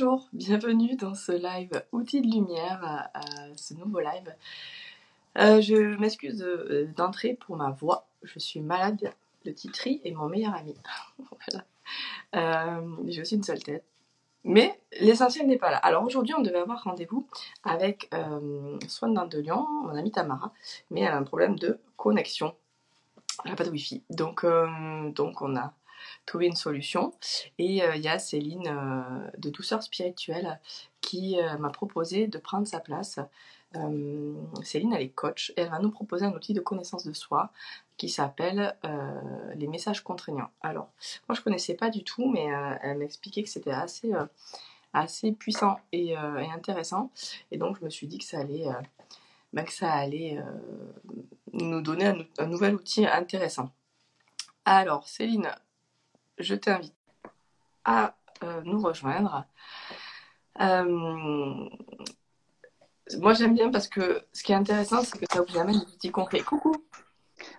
Bonjour, bienvenue dans ce live Outils de lumière, ce nouveau live. Je m'excuse d'entrer pour ma voix. Je suis malade. Le titri est mon meilleur ami. Voilà. J'ai aussi une seule tête. Mais l'essentiel n'est pas là. Alors aujourd'hui, on devait avoir rendez-vous avec Swan de Lyon, mon amie Tamara, mais elle a un problème de connexion. Elle n'a pas de wifi. Donc on a trouvé une solution. Et il y a Céline de Douceur Spirituelle qui m'a proposé de prendre sa place. Céline, elle est coach et elle va nous proposer un outil de connaissance de soi qui s'appelle les messages contraignants. Alors, moi je connaissais pas du tout, mais elle m'expliquait que c'était assez puissant et intéressant. Et donc je me suis dit que ça allait nous donner un nouvel outil intéressant. Alors, Céline, je t'invite à nous rejoindre. Moi, j'aime bien parce que ce qui est intéressant, c'est que ça vous amène des outils concrets. Coucou,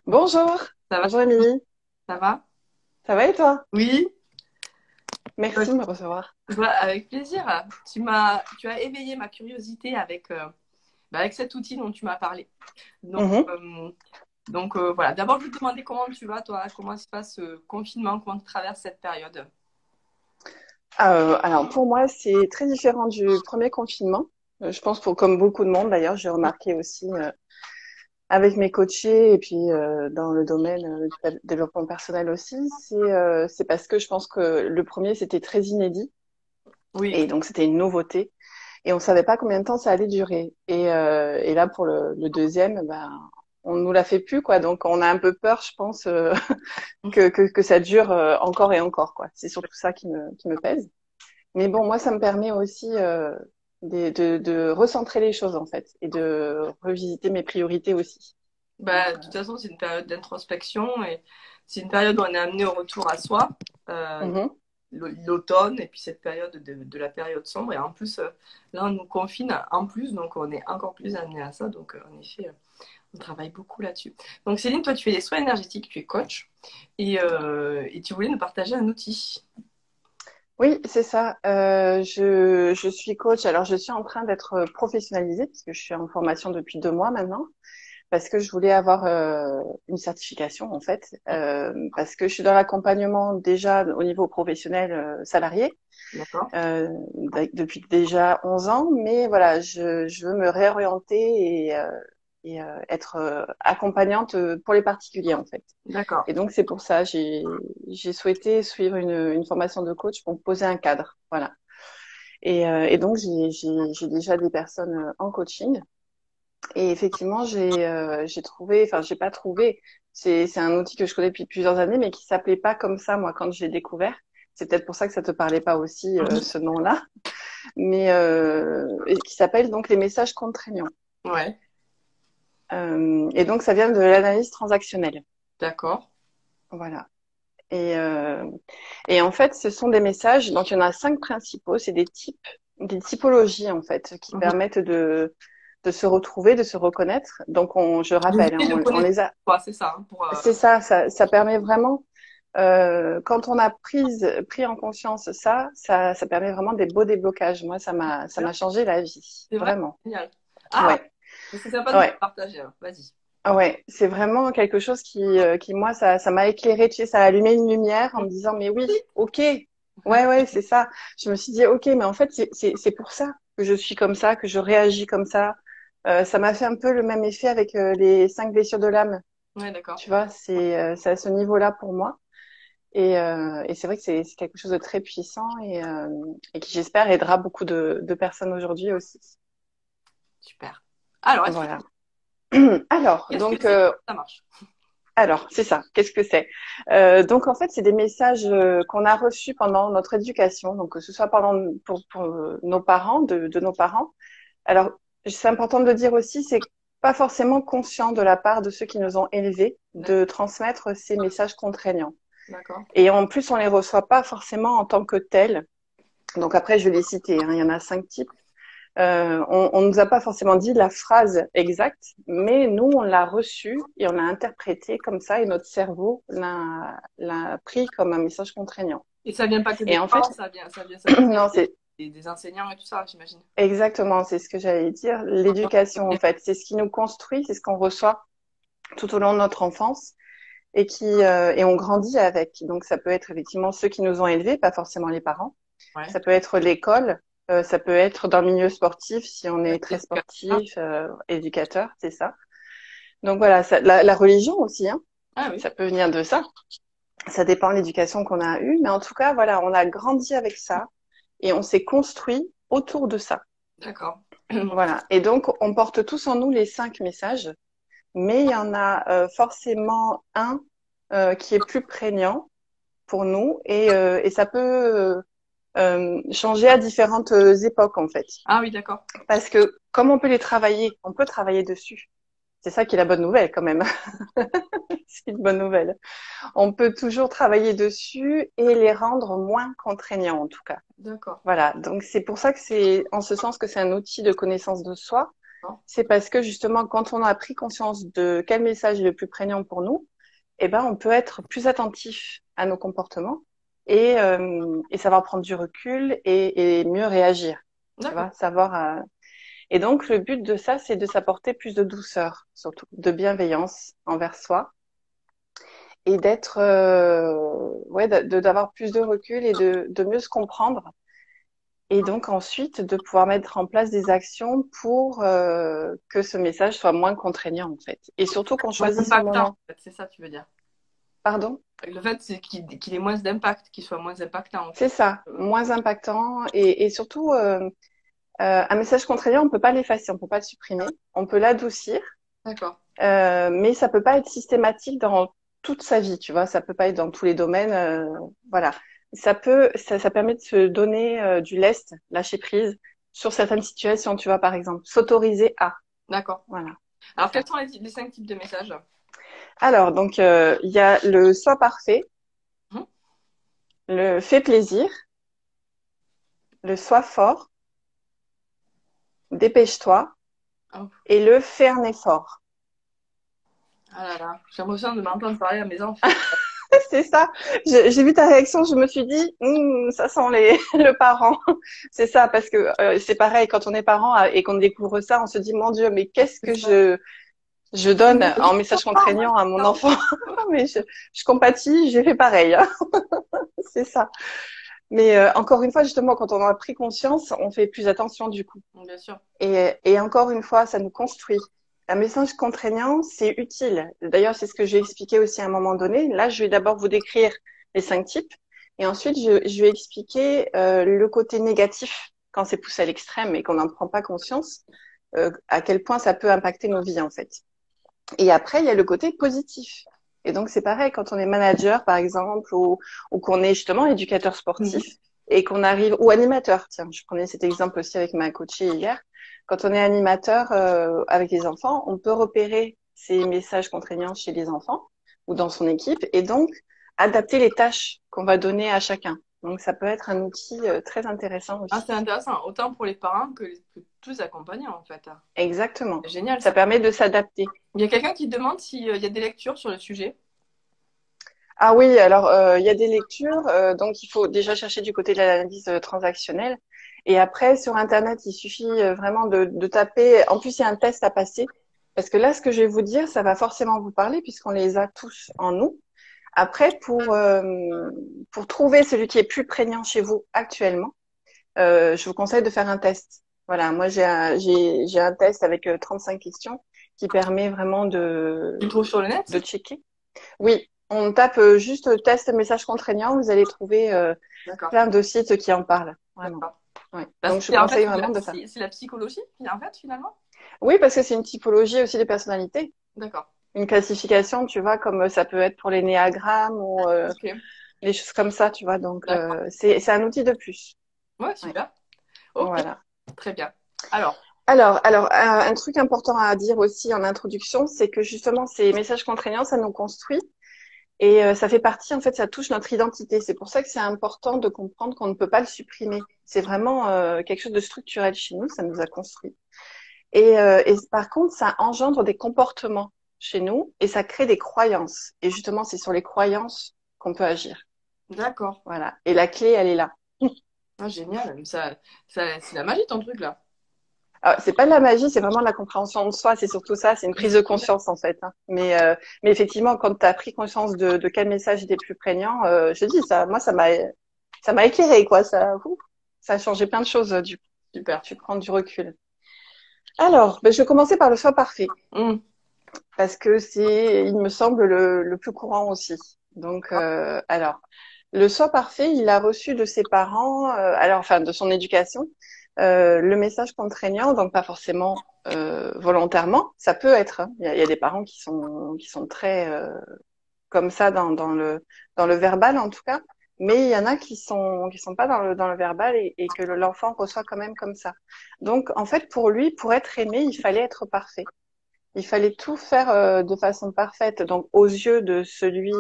Bonjour, ça va? bonjour Émilie, Ça va? ça va et toi? Oui, Merci de me recevoir. avec plaisir. Tu as éveillé ma curiosité avec cet outil dont tu m'as parlé. Donc, Mhm. voilà. D'abord, je vais te demander comment tu vas, toi, comment se passe ce confinement, comment tu traverses cette période. Alors pour moi, c'est très différent du premier confinement. Je pense pour comme beaucoup de monde d'ailleurs, j'ai remarqué aussi avec mes coachés et puis dans le domaine du développement personnel aussi, c'est parce que je pense que le premier c'était très inédit Oui, et donc c'était une nouveauté et on savait pas combien de temps ça allait durer. Et là pour le deuxième, ben on nous l'a fait plus quoi, donc on a un peu peur, je pense. Que ça dure encore et encore, quoi. C'est surtout ça qui me pèse. Mais bon, moi, ça me permet aussi de recentrer les choses, en fait, et de revisiter mes priorités aussi. Donc, de toute façon, c'est une période d'introspection et c'est une période où on est amené au retour à soi. Euh, mhm. L'automne et puis cette période de la période sombre. Et en plus, là, on nous confine en plus, donc on est encore plus amené à ça. Donc, en effet, on travaille beaucoup là-dessus. Donc, Céline, toi, tu fais des soins énergétiques, tu es coach et tu voulais nous partager un outil. Oui, c'est ça. Je suis coach. Alors, je suis en train d'être professionnalisée parce que je suis en formation depuis 2 mois maintenant. Parce que je voulais avoir une certification en fait, parce que je suis dans l'accompagnement déjà au niveau professionnel salarié D'accord? depuis déjà 11 ans, mais voilà, je veux me réorienter et être accompagnante pour les particuliers en fait. D'accord. Et donc c'est pour ça j'ai souhaité suivre une formation de coach pour me poser un cadre, voilà. Et donc j'ai déjà des personnes en coaching. Et effectivement, j'ai trouvé, enfin, j'ai pas trouvé. C'est un outil que je connais depuis plusieurs années, mais qui s'appelait pas comme ça, moi, quand je l'ai découvert. C'est peut-être pour ça que ça te parlait pas aussi, ce nom-là. Mais et qui s'appelle donc les messages contraignants. Ouais, Et donc, ça vient de l'analyse transactionnelle. d'accord. Voilà. Et en fait, ce sont des messages. Donc, il y en a 5 principaux. C'est des types, des typologies en fait, qui Mhm. permettent de se retrouver, de se reconnaître. Donc, je rappelle, hein, D'ouvrir de on connaître les a. quoi, c'est ça, hein, C'est ça, ça permet vraiment, quand on a pris en conscience ça permet vraiment des beaux déblocages. Moi, ça m'a changé la vie, c'est vrai, vraiment. génial. Ah, Ouais, c'est sympa de nous ouais, partager, hein. Vas-y. ouais. C'est vraiment quelque chose qui moi, ça m'a éclairé, tu sais, ça a allumé une lumière en me disant, mais oui, ok, ouais, ouais, c'est ça. Je me suis dit, ok, mais en fait, c'est pour ça que je suis comme ça, que je réagis comme ça. Ça m'a fait un peu le même effet avec les 5 blessures de l'âme. Ouais, d'accord. Tu vois, c'est à ce niveau-là pour moi. Et c'est vrai que c'est quelque chose de très puissant et qui, j'espère, aidera beaucoup de personnes aujourd'hui aussi. Super. Alors, Voilà. Alors, qu'est-ce que donc, c'est? Ça marche. c'est ça. Qu'est-ce que c'est? Donc, en fait, c'est des messages qu'on a reçus pendant notre éducation, donc que ce soit pour nos parents, de nos parents. Alors, c'est important de le dire aussi, c'est pas forcément conscient de la part de ceux qui nous ont élevés de transmettre ces messages contraignants. D'accord. Et en plus, on les reçoit pas forcément en tant que tels. Donc après, je vais les citer, hein. Il y en a 5 types. On nous a pas forcément dit la phrase exacte, mais nous, on l'a reçue et on l'a interprété comme ça, et notre cerveau l'a pris comme un message contraignant. Et ça vient pas que des Et en fait, parents, ça vient. non, des enseignants et tout ça, j'imagine. Exactement, c'est ce que j'allais dire. L'éducation, en fait, c'est ce qui nous construit, c'est ce qu'on reçoit tout au long de notre enfance et on grandit avec. Donc, ça peut être effectivement ceux qui nous ont élevés, pas forcément les parents. Ouais. Ça peut être l'école, ça peut être dans le milieu sportif si on Ouais, est très l'éducation. sportif, éducateur, c'est ça. Donc voilà, la religion aussi, hein, Ah oui, ça peut venir de ça. Ça dépend de l'éducation qu'on a eue, mais en tout cas, voilà, on a grandi avec ça et on s'est construit autour de ça. d'accord. Voilà. Et donc, on porte tous en nous les 5 messages, mais il y en a forcément un qui est plus prégnant pour nous et ça peut changer à différentes époques en fait. Ah oui, d'accord. Parce que comme on peut les travailler, on peut travailler dessus. C'est ça qui est la bonne nouvelle quand même. C'est une bonne nouvelle. On peut toujours travailler dessus et les rendre moins contraignants en tout cas. D'accord. Voilà. Donc c'est pour ça que c'est en ce sens que c'est un outil de connaissance de soi. Bon, C'est parce que justement quand on a pris conscience de quel message est le plus prégnant pour nous, eh ben on peut être plus attentif à nos comportements et savoir prendre du recul et mieux réagir. Tu d'accord. vois, savoir. Et donc le but de ça, c'est de s'apporter plus de douceur, surtout de bienveillance envers soi et d'être, ouais, d'avoir plus de recul et de mieux se comprendre. Et donc ensuite de pouvoir mettre en place des actions pour que ce message soit moins contraignant en fait. Et surtout qu'on Moins choisit son impactant, en moment. fait, c'est ça, tu veux dire. Pardon? Le fait, c'est qu'il ait moins d'impact, qu'il soit moins impactant, en C'est fait. ça, moins impactant et surtout un message contraignant, on peut pas l'effacer, on peut pas le supprimer, on peut l'adoucir, D'accord. mais ça peut pas être systématique dans toute sa vie, tu vois, ça peut pas être dans tous les domaines, voilà. Ça permet de se donner du lest, lâcher prise sur certaines situations, tu vois, par exemple, s'autoriser à, D'accord. voilà, c'est Alors, ça. quels sont les 5 types de messages? Alors, donc, il y a le sois parfait, Hum. le fais plaisir, le sois fort, dépêche-toi Oh. et le fais un effort. Ah là là, j'ai l'impression de m'entendre parler à mes enfants. C'est ça. J'ai vu ta réaction, je me suis dit, ça sent le parent. C'est ça, parce que c'est pareil, quand on est parent et qu'on découvre ça, on se dit, mon Dieu, mais qu'est-ce C'est que ça. je donne en message contraignant à mon Non. enfant? Mais je compatis, j'ai fait pareil, hein. C'est ça. Mais encore une fois, justement, quand on en a pris conscience, on fait plus attention du coup. Bien sûr. Et encore une fois, ça nous construit. Un message contraignant, c'est utile. D'ailleurs, c'est ce que j'ai expliqué aussi à un moment donné. Là, je vais d'abord vous décrire les 5 types. Et ensuite, je vais expliquer le côté négatif quand c'est poussé à l'extrême et qu'on n'en prend pas conscience, à quel point ça peut impacter nos vies, en fait. Et après, il y a le côté positif. Et donc, c'est pareil, quand on est manager, par exemple, ou qu'on est justement éducateur Mhm. sportif et qu'on arrive, ou animateur. Tiens, je prenais cet exemple aussi avec ma coachée hier. Quand on est animateur avec les enfants, on peut repérer ces messages contraignants chez les enfants ou dans son équipe et donc adapter les tâches qu'on va donner à chacun. Donc, ça peut être un outil très intéressant Ah, c'est aussi. intéressant, autant pour les parents que tous les accompagnants, en fait. Exactement. C'est génial, Ça ça. permet de s'adapter. Il y a quelqu'un qui demande s'il y a des lectures sur le sujet. Ah oui, alors il y a des lectures, donc il faut déjà chercher du côté de l'analyse transactionnelle. Et après, sur Internet, il suffit vraiment de taper. En plus, il y a un test à passer. Parce que là, ce que je vais vous dire, ça va forcément vous parler puisqu'on les a tous en nous. Après, pour trouver celui qui est plus prégnant chez vous actuellement, je vous conseille de faire un test. Voilà, moi j'ai un test avec 35 questions qui permet vraiment Tu le trouves sur le de net? checker. Oui, on tape juste test message contraignant, vous allez trouver D'accord, plein de sites qui en parlent, vraiment. d'accord. Ouais. Parce Donc que je c'est en fait conseille vraiment de faire. c'est la psychologie, en fait, finalement. Oui, parce que c'est une typologie aussi des personnalités, D'accord. une classification, tu vois, comme ça peut être pour les néagrammes ou Ok, les choses comme ça, tu vois. Donc d'accord. c'est un outil de plus. Ouais, Ouais, super. Ok, voilà. très bien. Alors, Alors, un truc important à dire aussi en introduction, c'est que justement ces messages contraignants, ça nous construit. Et ça fait partie, en fait, ça touche notre identité. C'est pour ça que c'est important de comprendre qu'on ne peut pas le supprimer. C'est vraiment quelque chose de structurel chez nous, ça nous a construit. Et par contre, ça engendre des comportements chez nous et ça crée des croyances. Et justement, c'est sur les croyances qu'on peut agir. d'accord. Voilà. Et la clé, elle est là. Ah, génial. C'est la magie ton truc là. Alors, c'est pas de la magie, c'est vraiment de la compréhension de soi. C'est surtout ça, c'est une prise de conscience en fait, hein. Mais effectivement, quand tu as pris conscience de quel message était plus prégnant, je te dis ça, moi ça m'a éclairé quoi. Ça a changé plein de choses. Du coup, Super. tu prends du recul. Alors, ben, je vais commencer par le soi parfait Hum, parce que c'est, il me semble, le plus courant aussi. Donc, alors, le soi parfait, il a reçu de ses parents, alors, enfin, de son éducation, le message contraignant, donc pas forcément volontairement. Ça peut être, hein. Il y a des parents qui sont très comme ça dans le verbal en tout cas, mais il y en a qui sont pas dans le verbal et que l'enfant reçoit quand même comme ça. Donc, en fait, pour lui, pour être aimé, il fallait être parfait. Il fallait tout faire de façon parfaite, donc aux yeux de celui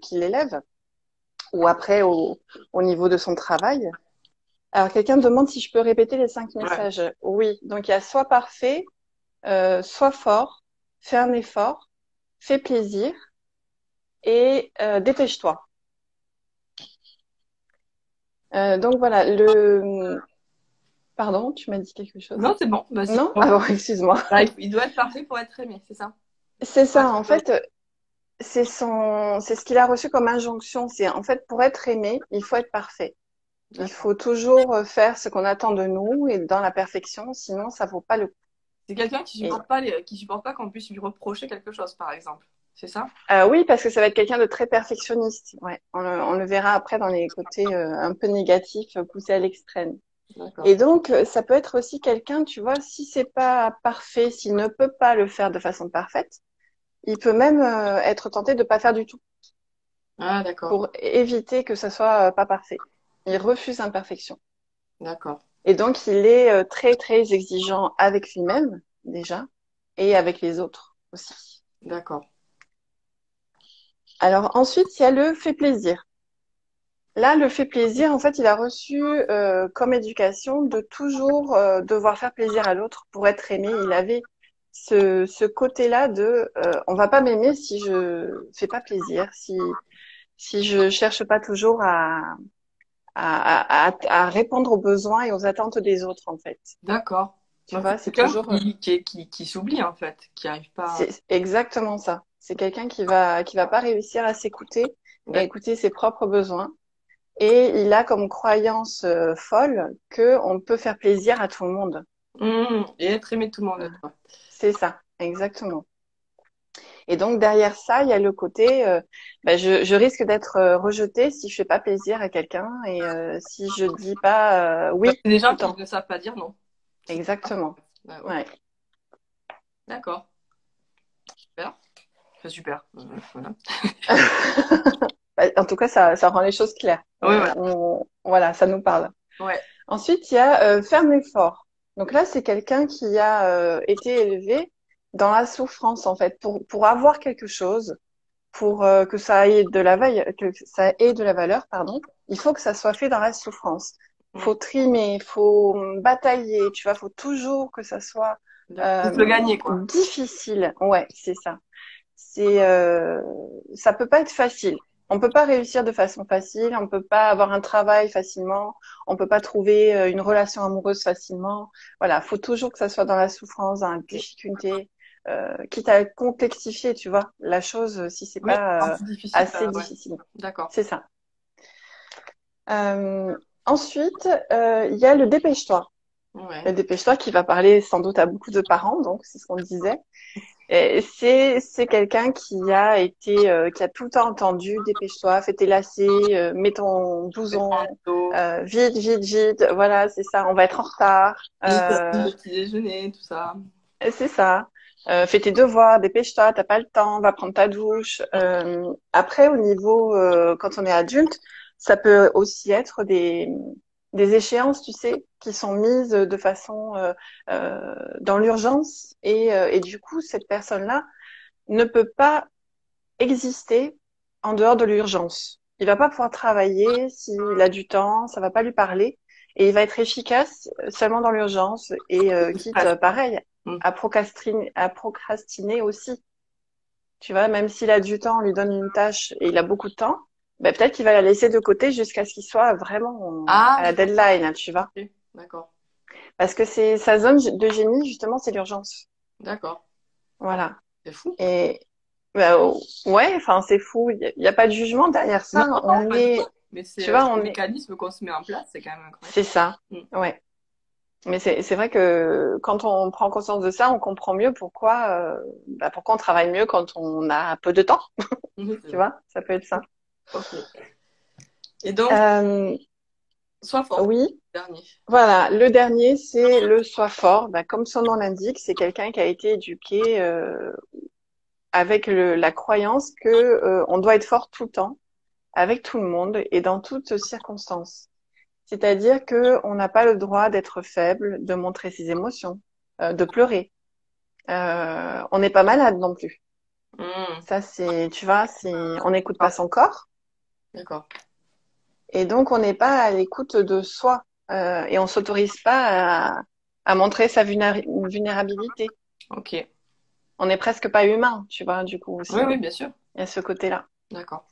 qui l'élève, ou après au niveau de son travail. Alors, quelqu'un me demande si je peux répéter les 5 ouais. messages. Oui, donc il y a soit parfait, soit fort, fais un effort, fais plaisir et dépêche-toi. Donc voilà, Pardon, tu m'as dit quelque chose? Non, c'est bon. Bah, si. Non? Ah bon, excuse-moi. Bah, il doit être parfait pour être aimé, c'est ça. C'est Pour ça, être en fait, c'est ce qu'il a reçu comme injonction. C'est en fait, pour être aimé, il faut être parfait. Il D'accord. faut toujours faire ce qu'on attend de nous et dans la perfection, sinon ça vaut pas le coup. C'est quelqu'un qui Et, supporte pas qui supporte pas qu'on puisse lui reprocher quelque chose, par exemple. C'est ça? oui, parce que ça va être quelqu'un de très perfectionniste. Ouais, on le verra après dans les côtés un peu négatifs poussés à l'extrême. D'accord. Et donc, ça peut être aussi quelqu'un, tu vois, si c'est pas parfait, s'il ne peut pas le faire de façon parfaite, il peut même être tenté de pas faire du tout Ah, d'accord. pour éviter que ça soit pas parfait. Il refuse l'imperfection. D'accord. Et donc, il est très, très exigeant avec lui-même, déjà, et avec les autres aussi. D'accord. Alors, ensuite, il y a le fait plaisir. Là, le fait plaisir, en fait, il a reçu comme éducation de toujours devoir faire plaisir à l'autre pour être aimé. Il avait ce côté-là de on va pas m'aimer si je fais pas plaisir, si je cherche pas toujours à répondre aux besoins et aux attentes des autres, en fait. D'accord. Tu Donc, vois, c'est c'est quelqu'un toujours, qui s'oublie, en fait, qui arrive pas. c'est exactement ça. C'est quelqu'un qui va pas réussir à s'écouter et D'accord. écouter ses propres besoins. Et il a comme croyance folle que on peut faire plaisir à tout le monde. Et être aimé de tout le monde, Voilà. quoi. C'est ça, exactement. Et donc derrière ça, il y a le côté, je risque d'être rejetée si je fais pas plaisir à quelqu'un et si je dis pas Donc, oui c'est des tout gens le qui temps. ne savent pas dire non. C'est ça. Exactement. Ouais, ok. Ouais. D'accord. Super. Enfin, super. Voilà. En tout cas, ça rend les choses claires. Ouais, voilà. Voilà, ça nous parle. Ouais. Ensuite, il y a faire l'effort. Donc là, c'est quelqu'un qui a été élevé dans la souffrance, en fait, pour avoir quelque chose, pour que ça ait de la valeur, que ça ait de la valeur, pardon. Il faut que ça soit fait dans la souffrance. Mm. Faut trimer, faut batailler, tu vois, faut toujours que ça soit D'accord. Faut se le gagner, quoi. difficile. Ouais, c'est ça. C'est ça peut pas être facile. On peut pas réussir de façon facile, on peut pas avoir un travail facilement, on peut pas trouver une relation amoureuse facilement. Voilà, faut toujours que ça soit dans la souffrance, dans la difficulté, quitte à complexifier, tu vois, la chose si c'est Oui, pas c'est difficile, assez ouais. difficile. D'accord. C'est ça. Ensuite, il y a le dépêche-toi. Le Ouais. dépêche-toi qui va parler sans doute à beaucoup de parents, donc c'est ce qu'on disait. Et c'est quelqu'un qui a tout le temps entendu dépêche-toi, fais tes lacets, mets ton Je vais prendre blouson, l'eau, vite vite vite, voilà c'est ça, on va être en retard, le petit déjeuner, tout ça. c'est ça. Fais tes devoirs, dépêche-toi, t'as pas le temps, va prendre ta douche. Après au niveau quand on est adulte, ça peut aussi être des échéances, tu sais, qui sont mises de façon dans l'urgence et du coup cette personne-là ne peut pas exister en dehors de l'urgence. Il va pas pouvoir travailler s'il a du temps, ça va pas lui parler et il va être efficace seulement dans l'urgence et Le quitte stress, quoi. pareil Mm. à procrastiner aussi. Tu vois, même s'il a du temps, on lui donne une tâche et il a beaucoup de temps, ben, peut-être qu'il va la laisser de côté jusqu'à ce qu'il soit vraiment Ah, à la c'est pour ça. deadline, hein, tu vois. Ok, d'accord. Parce que c'est sa zone de génie, justement, c'est l'urgence. D'accord. Oh, Voilà. c'est fou. Et ben, ouais, enfin, c'est fou. Il y a pas de jugement derrière Non, ça. non, non, On pas du tout. est, Mais tu vois, c'est on le est, mécanisme qu'on se met en place, c'est quand même incroyable. c'est ça. Mm. Ouais. Mais c'est vrai que quand on prend conscience de ça, on comprend mieux pourquoi on travaille mieux quand on a peu de temps. Oui, c'est Tu vrai. vois, ça peut être ça. Ok. Et donc, Euh, sois fort, oui. dernier. Voilà, le dernier, c'est le soi fort. Ben, comme son nom l'indique, c'est quelqu'un qui a été éduqué avec la croyance que on doit être fort tout le temps, avec tout le monde et dans toutes circonstances. C'est-à-dire que on n'a pas le droit d'être faible, de montrer ses émotions, de pleurer. On n'est pas malade non plus. Mm. Ça, c'est, tu vois, on n'écoute pas son corps D'accord. et donc on n'est pas à l'écoute de soi et on s'autorise pas à montrer sa vulnérabilité. Ok. On n'est presque pas humain, tu vois, du coup Oui, aussi. oui, bien sûr. Il y a ce côté-là. D'accord.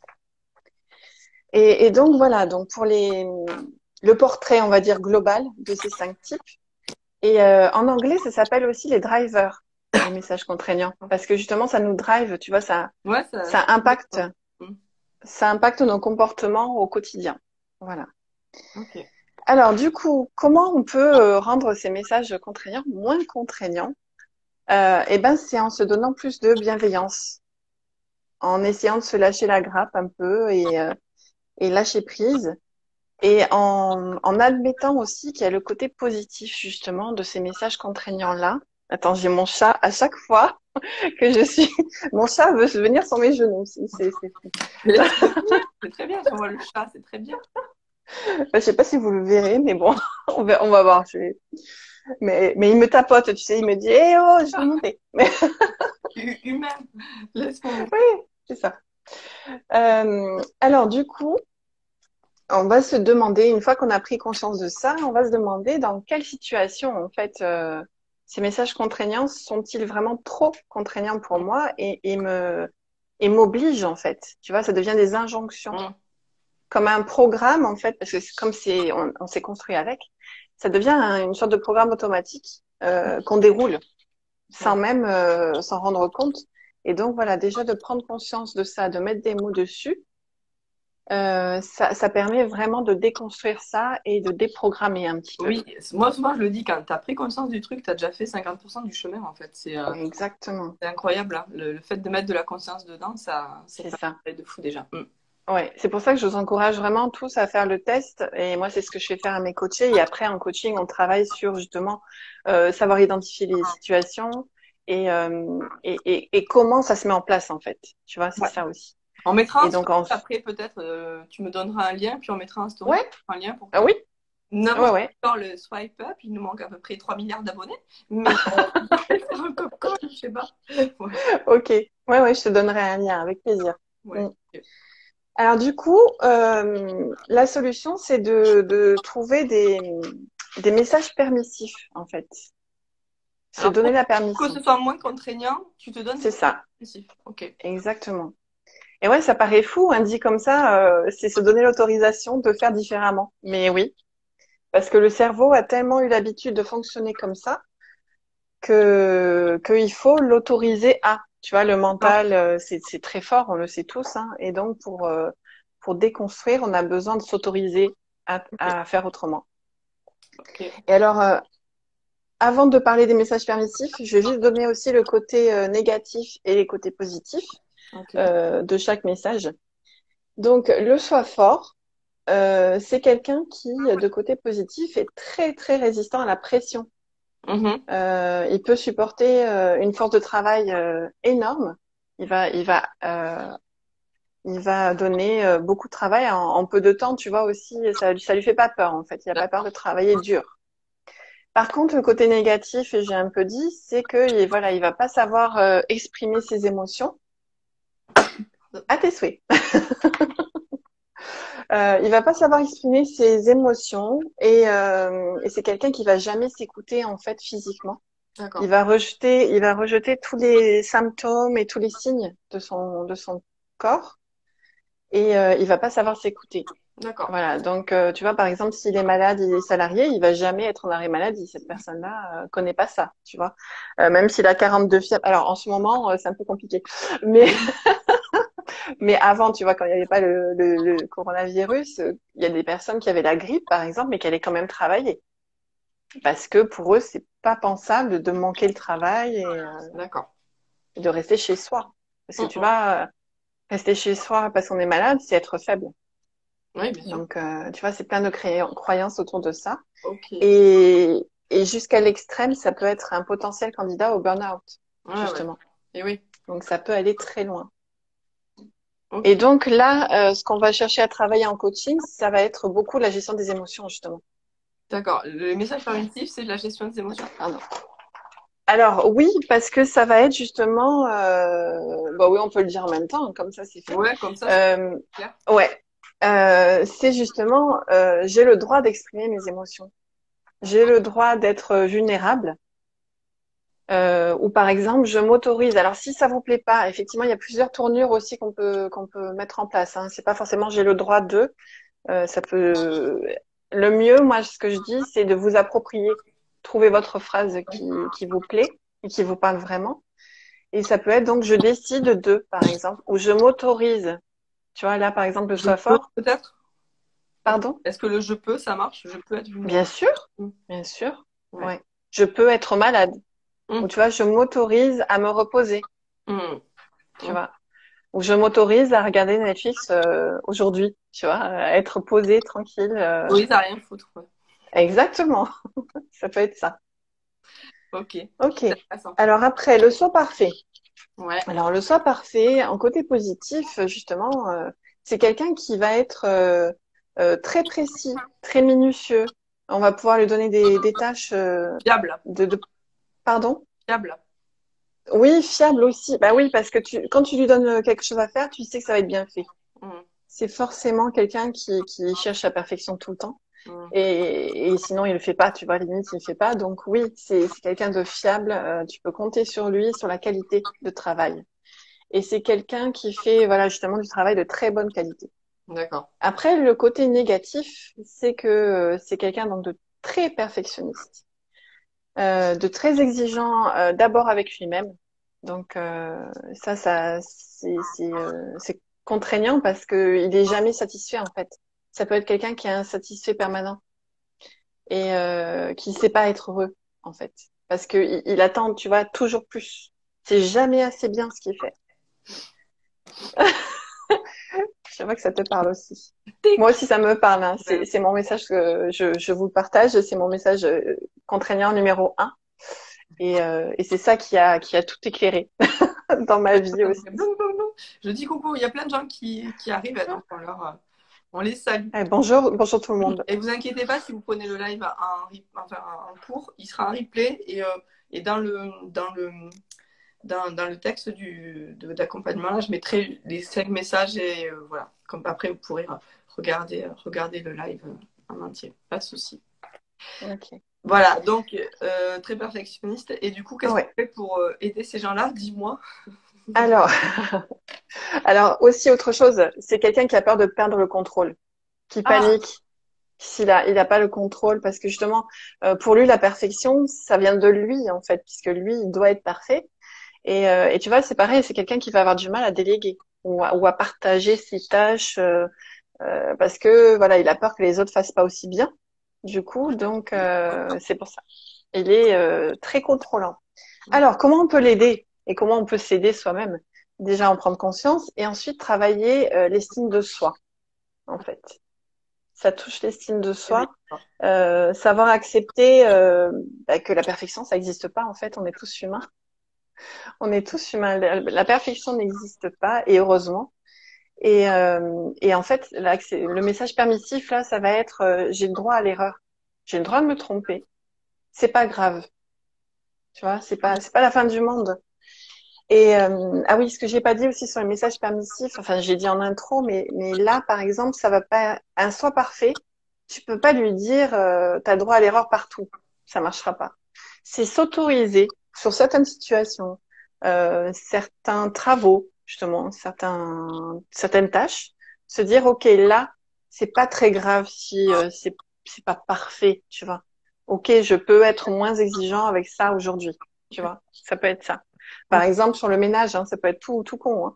Et donc voilà, donc pour le portrait, on va dire global de ces 5 types. Et en anglais, ça s'appelle aussi les drivers, les messages contraignants, parce que justement, ça nous drive, tu vois, Ouais, ça ça me impacte, quoi. Mm. ça impacte nos comportements au quotidien. Voilà. Ok. Alors du coup, comment on peut rendre ces messages contraignants moins contraignants? Eh ben, c'est en se donnant plus de bienveillance, en essayant de se lâcher la grappe un peu et lâcher prise. Et en admettant aussi qu'il y a le côté positif justement de ces messages contraignants-là. Attends, j'ai mon chat à chaque fois que je suis. Mon chat veut se venir sur mes genoux. C'est fou. Mais c'est très bien, j'envoie le chat, c'est très bien. Je sais pas si vous le verrez, mais bon, on va voir. Mais il me tapote, tu sais, il me dit, eh oh, je veux monter. Mais Humain, laisse-moi mon. oui, c'est ça. Alors du coup, on va se demander, une fois qu'on a pris conscience de ça, on va se demander dans quelle situation, en fait, ces messages contraignants sont-ils vraiment trop contraignants pour moi et m'obligent, en fait. Tu vois, ça devient des injonctions. Mm. Comme un programme, en fait, parce que comme on s'est construit avec, ça devient une sorte de programme automatique qu'on déroule Ouais. sans même s'en rendre compte. Et donc, voilà, déjà de prendre conscience de ça, de mettre des mots dessus, ça permet vraiment de déconstruire ça et de déprogrammer un petit peu. Oui, moi souvent je le dis, quand tu as pris conscience du truc, tu as déjà fait 50% du chemin en fait. Exactement, C'est incroyable, hein. Le fait de mettre de la conscience dedans, ça c'est fait un ça. travail de fou déjà. Mm. Ouais, c'est pour ça que je vous encourage vraiment tous à faire le test. Et moi, c'est ce que je fais faire à mes coachés. Et après, en coaching, on travaille sur justement savoir identifier les situations et comment ça se met en place en fait. Tu vois, c'est Ouais. ça aussi. On mettra Et un donc, story après peut-être, tu me donneras un lien, puis on mettra un story, ouais, un lien pour ah que oui, nous n'avons ouais, pas ouais. encore le swipe up, il nous manque à peu près 3 milliards d'abonnés, mais on peut faire un copco, je sais pas. Ouais, Ok, ouais, ouais, je te donnerai un lien avec plaisir. ouais. Mm. Alors du coup, la solution, c'est de trouver des messages permissifs, en fait. Se Alors donner la pour que permission. ce soit moins contraignant, tu te donnes des C'est ça, objectifs. Ok. exactement. Et ouais, ça paraît fou, hein, dit comme ça, c'est se donner l'autorisation de faire différemment. Mais oui, parce que le cerveau a tellement eu l'habitude de fonctionner comme ça que qu'il faut l'autoriser à. Tu vois, le Non. mental, c'est très fort, on le sait tous, hein. Et donc pour déconstruire, on a besoin de s'autoriser Ok. à faire autrement. Ok. Et alors, avant de parler des messages permissifs, je vais juste donner aussi le côté négatif et les côtés positifs Ok. de chaque message. Donc, le soi fort, c'est quelqu'un qui, de côté positif, est très très résistant à la pression. Mhm. Il peut supporter une force de travail énorme. Il va, il va, il va donner beaucoup de travail en peu de temps. Tu vois aussi, ça lui fait pas peur en fait. Il a pas peur de travailler dur. Par contre, le côté négatif, et j'ai un peu dit, c'est que voilà, il va pas savoir exprimer ses émotions à tes souhaits. Il va pas savoir exprimer ses émotions et c'est quelqu'un qui va jamais s'écouter en fait physiquement. D'accord. Il va rejeter tous les symptômes et tous les signes de son corps et il va pas savoir s'écouter. D'accord. Voilà. Donc, tu vois, par exemple, s'il est malade, il est salarié, il va jamais être en arrêt maladie. Cette personne-là connaît pas ça, tu vois. Même s'il a 42 fièvre. Alors, en ce moment, c'est un peu compliqué. Mais, Oui. mais avant, tu vois, quand il n'y avait pas le coronavirus, il y a des personnes qui avaient la grippe, par exemple, mais qui allaient quand même travailler. Parce que pour eux, c'est pas pensable de manquer le travail D'accord. et de rester chez soi. Parce que tu Mm. vois, rester chez soi parce qu'on est malade, c'est être faible. Oui, bien sûr. Donc, tu vois, c'est plein de croyances autour de ça. Ok. Et jusqu'à l'extrême, ça peut être un potentiel candidat au burn-out, Ouais, ouais. justement. Et oui. Donc, ça peut aller très loin. Et Ok. donc là, ce qu'on va chercher à travailler en coaching, ça va être beaucoup la gestion des émotions, justement. D'accord. Le message permissif, c'est la gestion des émotions. Pardon. Alors oui, parce que ça va être justement, bah oui, on peut le dire en même temps, comme ça c'est fait. Ouais, comme ça, c'est Euh, clair. ouais, c'est justement, j'ai le droit d'exprimer mes émotions. J'ai le droit d'être vulnérable. Ou par exemple, je m'autorise. Alors si ça vous plaît pas, effectivement, il y a plusieurs tournures aussi qu'on peut mettre en place. Hein. C'est pas forcément j'ai le droit de. Ça peut. Le mieux, moi, ce que je dis, c'est de vous approprier. Trouver votre phrase qui vous plaît et qui vous parle vraiment. Et ça peut être donc je décide de, par exemple, ou je m'autorise. Tu vois, là, par exemple, le Je sois peux, fort. peut-être? Pardon? Est-ce que le je peux, ça marche? Je peux être Bien vulnérable. sûr, Mm. bien sûr. Ouais. Ouais. Je peux être malade. Ou Mm. tu vois, je m'autorise à me reposer. Mm. Tu Ok. vois. Ou je m'autorise à regarder Netflix aujourd'hui. Tu vois, à être posée, tranquille. Oui, t'as rien à foutre. Ouais. Exactement. Ça peut être ça. Ok. Ok. Intéressant. Alors après, le soi parfait. Ouais. Alors le soi parfait, en côté positif, justement, c'est quelqu'un qui va être très précis, très minutieux. On va pouvoir lui donner des tâches Fiable. de... Pardon? Fiable. Oui, fiable aussi. Bah oui, parce que quand tu lui donnes quelque chose à faire, tu sais que ça va être bien fait. Mm. C'est forcément quelqu'un qui cherche la perfection tout le temps. Mm. Et sinon, il le fait pas, tu vois, limite, il le fait pas. Donc oui, c'est quelqu'un de fiable. Tu peux compter sur lui, sur la qualité de travail. Et c'est quelqu'un qui fait, voilà, justement, du travail de très bonne qualité. D'accord. Après, le côté négatif, c'est que c'est quelqu'un donc de très perfectionniste, de très exigeant, d'abord avec lui-même. Donc ça, c'est contraignant parce que il est jamais satisfait en fait. Ça peut être quelqu'un qui est insatisfait permanent et qui sait pas être heureux en fait, parce que il attend, tu vois, toujours plus. C'est jamais assez bien ce qu'il fait. Je vois que ça te parle aussi. Moi Tic. aussi, ça me parle. Hein. Ouais. C'est mon message que je vous le partage. C'est mon message contraignant numéro un. Et c'est ça qui a tout éclairé dans ma vie aussi. Je dis coucou, il y a plein de gens qui arrivent, donc on les salue. Eh, bonjour, bonjour tout le monde. Et vous inquiétez pas si vous prenez le live enfin, en cours, il sera en replay et dans le texte d'accompagnement, là, je mettrai les 5 messages et voilà. Comme après, vous pourrez regarder le live en entier. Pas de souci. Ok. Voilà, donc très perfectionniste. Et du coup, qu'est-ce que tu Ouais. fais pour aider ces gens-là? Dis-moi. Alors, alors aussi autre chose, c'est quelqu'un qui a peur de perdre le contrôle, qui Ah, panique il a pas le contrôle parce que justement, pour lui, la perfection, ça vient de lui en fait, puisque lui, il doit être parfait. Et tu vois, c'est pareil, c'est quelqu'un qui va avoir du mal à déléguer ou à partager ses tâches parce que voilà, il a peur que les autres fassent pas aussi bien. Du coup, donc c'est pour ça. Il est très contrôlant. Alors, comment on peut l'aider et comment on peut s'aider soi-même? Déjà, en prendre conscience et ensuite travailler l'estime de soi, en fait. Ça touche l'estime de oui. soi, savoir accepter bah, que la perfection, ça n'existe pas. En fait, on est tous humains. On est tous humains. La perfection n'existe pas et heureusement. Et en fait, là, le message permissif là, ça va être j'ai le droit à l'erreur. J'ai le droit de me tromper. C'est pas grave. Tu vois, c'est pas la fin du monde. Et ah oui, ce que j'ai pas dit aussi sur les messages permissifs, enfin j'ai dit en intro, mais là par exemple, ça va pas un soi parfait. Tu peux pas lui dire t'as droit à l'erreur partout, ça marchera pas. C'est s'autoriser sur certaines situations, certains travaux justement, certaines tâches, Se dire, ok, là, c'est pas très grave si c'est pas parfait, tu vois. Ok, je peux être moins exigeant avec ça aujourd'hui, tu vois. Ça peut être ça. Par Ok. exemple, sur le ménage, hein, ça peut être tout con.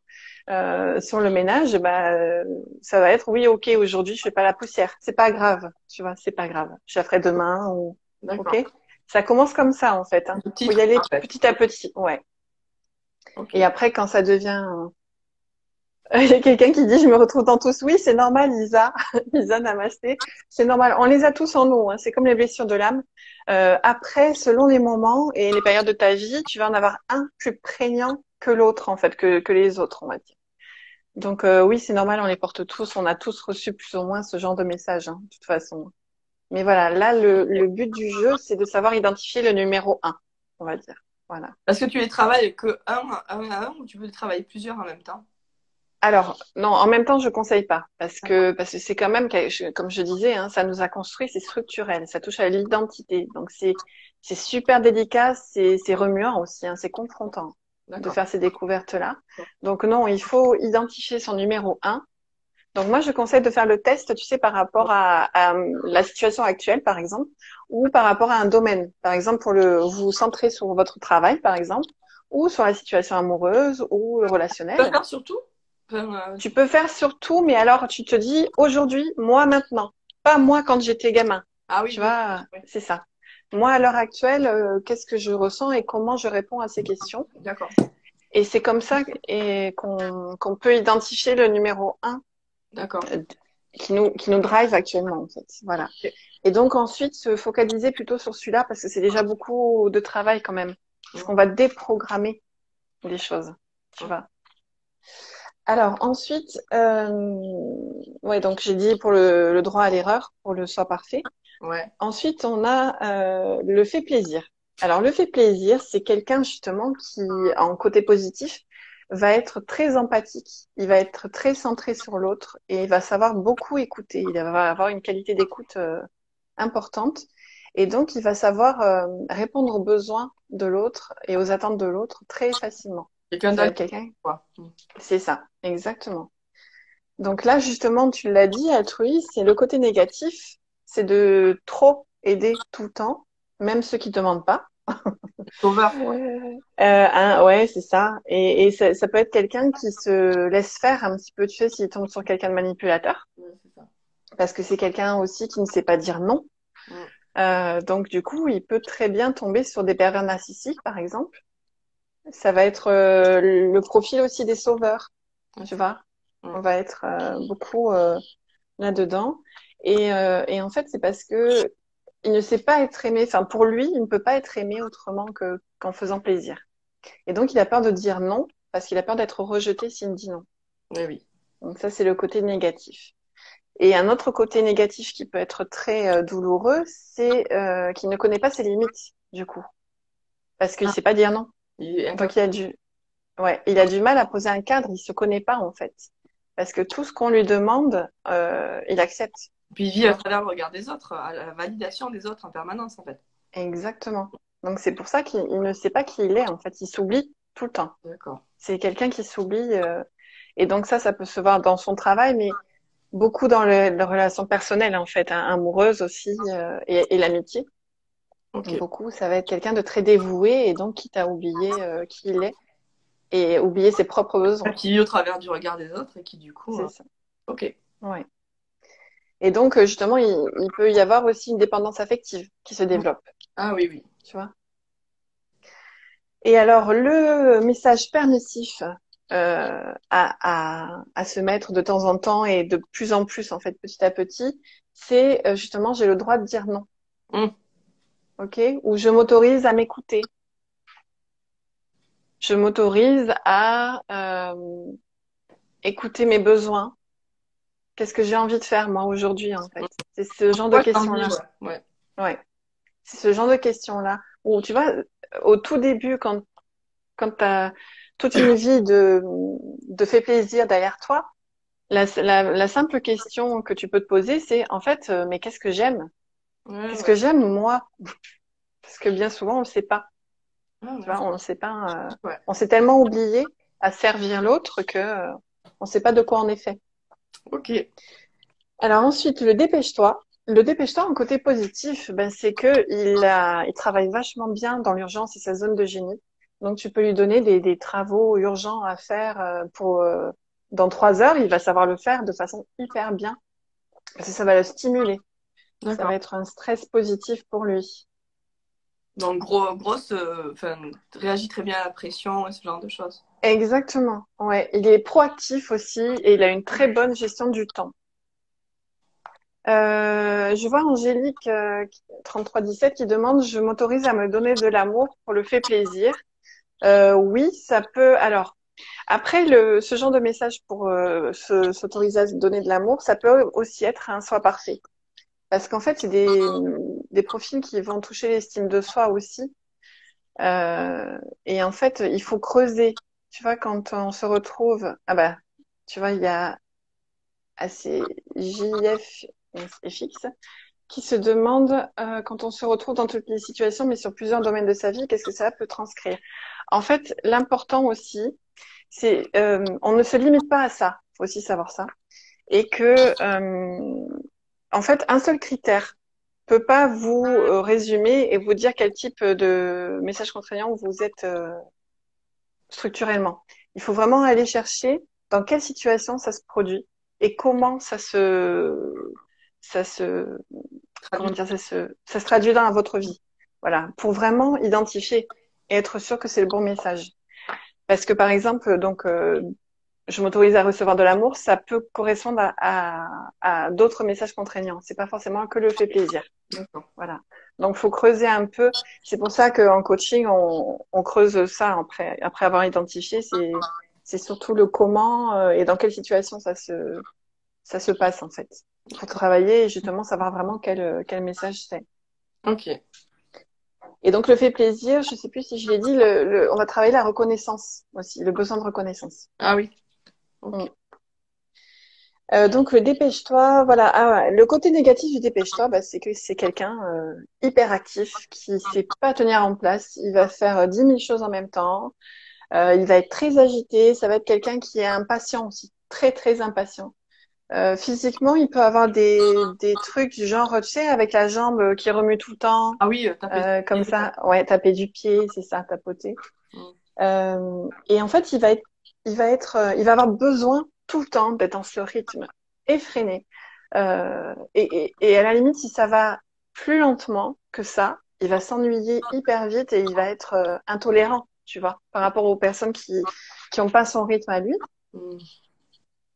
Hein. Sur le ménage, ça va être, oui, ok, aujourd'hui, je fais pas la poussière. C'est pas grave, tu vois, c'est pas grave. Je la ferai demain ou, ok. D'accord. Ça commence comme ça, en fait. Hein. Le Faut titre, y aller en fait. petit à petit, ouais. Et Ok. après, quand ça devient il y a quelqu'un qui dit, je me retrouve dans tous. Oui, c'est normal, Lisa. Lisa Namasté. C'est normal. On les a tous en nous. Hein. C'est comme les blessures de l'âme. Après, selon les moments et les périodes de ta vie, tu vas en avoir un plus prégnant que l'autre, en fait, que les autres, on va dire. Donc, oui, c'est normal, on les porte tous. On a tous reçu plus ou moins ce genre de message, hein, de toute façon. Mais voilà, là, le but du jeu, c'est de savoir identifier le numéro un, on va dire. Voilà. Est-ce que tu les travailles que un à un ou tu peux les travailler plusieurs en même temps? Alors, non, en même temps, je conseille pas parce que c'est quand même comme je disais, hein, ça nous a construit, c'est structurel, ça touche à l'identité. Donc c'est super délicat, c'est remuant aussi, hein, c'est confrontant de D'accord. faire ces découvertes-là. Donc non, il faut identifier son numéro un. Donc moi, je conseille de faire le test, tu sais, par rapport à la situation actuelle, par exemple, ou par rapport à un domaine. Par exemple, pour vous centrer sur votre travail, par exemple, ou sur la situation amoureuse ou Tu peux relationnelle. faire surtout? Enfin, Tu peux faire sur tout, mais alors tu te dis aujourd'hui, moi maintenant, pas moi quand j'étais gamin. Ah oui, Tu oui. vois, Oui. c'est ça. Moi, à l'heure actuelle, qu'est-ce que je ressens et comment je réponds à ces questions? D'accord. Et c'est comme ça qu'on peut identifier le numéro un D'accord. euh, qui nous drive actuellement, en fait. Voilà. Ok. Et donc ensuite, se focaliser plutôt sur celui-là parce que c'est déjà beaucoup de travail quand même. Parce Mm. qu'on va déprogrammer des choses. Tu Ok. vois. Alors ensuite, ouais, donc j'ai dit pour le droit à l'erreur, pour le soi parfait. Ouais. Ensuite, on a le fait plaisir. Alors le fait plaisir, c'est quelqu'un justement qui, en côté positif, va être très empathique. Il va être très centré sur l'autre et il va savoir beaucoup écouter. Il va avoir une qualité d'écoute importante et donc il va savoir répondre aux besoins de l'autre et aux attentes de l'autre très facilement. Quelqu'un Ça va d'altruiste, être quelqu'un. quoi. Mm. C'est ça, exactement. Donc là, justement, tu l'as dit, altruiste, c'est le côté négatif, c'est de trop aider tout le temps, même ceux qui ne demandent pas. Sauveur, quoi. Ouais, c'est ça. Et ça peut être quelqu'un qui se laisse faire un petit peu, tu sais, s'il tombe sur quelqu'un de manipulateur, Ouais, c'est ça. parce que c'est quelqu'un aussi qui ne sait pas dire non. Mm. Donc du coup, il peut très bien tomber sur des pervers narcissiques, par exemple. Ça va être le profil aussi des sauveurs, Ouais, tu c'est vois. ça. Mm. On va être beaucoup là-dedans. Et en fait, c'est parce que il ne sait pas être aimé. Enfin, pour lui, il ne peut pas être aimé autrement qu'en faisant plaisir. Et donc, il a peur de dire non parce qu'il a peur d'être rejeté s'il dit non. Oui, oui. Donc ça, c'est le côté négatif. Et un autre côté négatif qui peut être très douloureux, c'est qu'il ne connaît pas ses limites, du coup, parce qu'il Ah, sait pas dire non. il est Donc, incapable. il a du mal à poser un cadre. Il se connaît pas en fait, parce que tout ce qu'on lui demande, il accepte. Puis il Tu vit à vois. travers le regard des autres, à la validation des autres en permanence, en fait. Exactement. Donc c'est pour ça qu'il ne sait pas qui il est en fait. Il s'oublie tout le temps. D'accord. C'est quelqu'un qui s'oublie. Et donc ça peut se voir dans son travail, mais beaucoup dans les relations personnelles en fait, hein, amoureuses aussi et l'amitié. Ok. Beaucoup, ça va être quelqu'un de très dévoué et donc qui t'a oublié qui il est et oublié ses propres besoins. Qui vit au travers du regard des autres et qui, du coup. C'est ça. Ok. Ouais. Et donc justement, il peut y avoir aussi une dépendance affective qui se développe. Ah oui, oui. Tu vois. Et alors, le message permissif à se mettre de temps en temps et de plus en plus, en fait, petit à petit, c'est justement, j'ai le droit de dire non, Mm. ok? Ou je m'autorise à m'écouter. Je m'autorise à écouter mes besoins. Qu'est-ce que j'ai envie de faire, moi, aujourd'hui, en fait? C'est ce genre de Moi, j'ai envie, questions-là. ouais. Ouais. Ouais. C'est ce genre de questions-là. Ou, tu vois, au tout début, quand tu as toute une vie de fait plaisir derrière toi, la simple question que tu peux te poser, c'est en fait, mais qu'est-ce que j'aime? Ouais, Qu'est-ce ouais. que j'aime moi? Parce que bien souvent, on le sait pas. Ah, Tu ouais. vois, on le sait pas. Ouais. On s'est tellement oublié à servir l'autre que on sait pas de quoi on est fait. Ok. Alors ensuite, le dépêche-toi. Le dépêche-toi en côté positif, ben, c'est que il travaille vachement bien dans l'urgence et sa zone de génie. Donc tu peux lui donner des travaux urgents à faire dans 3 heures, il va savoir le faire de façon hyper bien parce que ça va le stimuler. Ça va D'accord. être un stress positif pour lui. Donc, grosse, enfin, réagit très bien à la pression et ce genre de choses. Exactement. Ouais, il est proactif aussi et il a une très bonne gestion du temps. Je vois Angélique 3317 qui demande, je m'autorise à me donner de l'amour pour le fait plaisir. Oui, ça peut. Alors, après ce genre de message pour s'autoriser à se donner de l'amour, ça peut aussi être un soi parfait. Parce qu'en fait, c'est des profils qui vont toucher l'estime de soi aussi. Et en fait, il faut creuser. Tu vois, quand on se retrouve, ah bah, tu vois, il y a assez JF et fixe qui se demande quand on se retrouve dans toutes les situations, mais sur plusieurs domaines de sa vie, qu'est-ce que ça peut transcrire? En fait, l'important aussi, c'est on ne se limite pas à ça. Faut aussi savoir ça, et que en fait, un seul critère peut pas vous résumer et vous dire quel type de message contraignant vous êtes structurellement. Il faut vraiment aller chercher dans quelle situation ça se produit et comment ça se comment Traduit. dire, ça se traduit dans votre vie. Voilà, pour vraiment identifier et être sûr que c'est le bon message. Parce que par exemple, donc, je m'autorise à recevoir de l'amour, ça peut correspondre à d'autres messages contraignants. C'est pas forcément que le fait plaisir. D'accord. Voilà. Donc, faut creuser un peu. C'est pour ça qu'en coaching, on creuse ça après avoir identifié. C'est surtout le comment et dans quelle situation ça se passe en fait. Pour travailler et justement savoir vraiment quel message c'est. Ok. Et donc le fait plaisir, je sais plus si je l'ai dit, on va travailler la reconnaissance aussi, le besoin de reconnaissance. Ah oui. Ok. Mm. Donc le dépêche-toi, voilà. Ah, ouais. Le côté négatif du dépêche-toi, bah, c'est que c'est quelqu'un hyper actif qui sait pas tenir en place. Il va faire 10 000 choses en même temps. Il va être très agité. Ça va être quelqu'un qui est impatient aussi, très très impatient. Physiquement, il peut avoir des trucs du genre, tu sais, avec la jambe qui remue tout le temps, Ah oui, taper du comme pied. ça. Ouais, taper du pied, c'est ça, tapoter. Mm. Et en fait, il va avoir besoin tout le temps d'être dans ce rythme effréné. Et à la limite, si ça va plus lentement que ça, il va s'ennuyer hyper vite et il va être intolérant, tu vois, par rapport aux personnes qui ont pas son rythme à lui. Mm.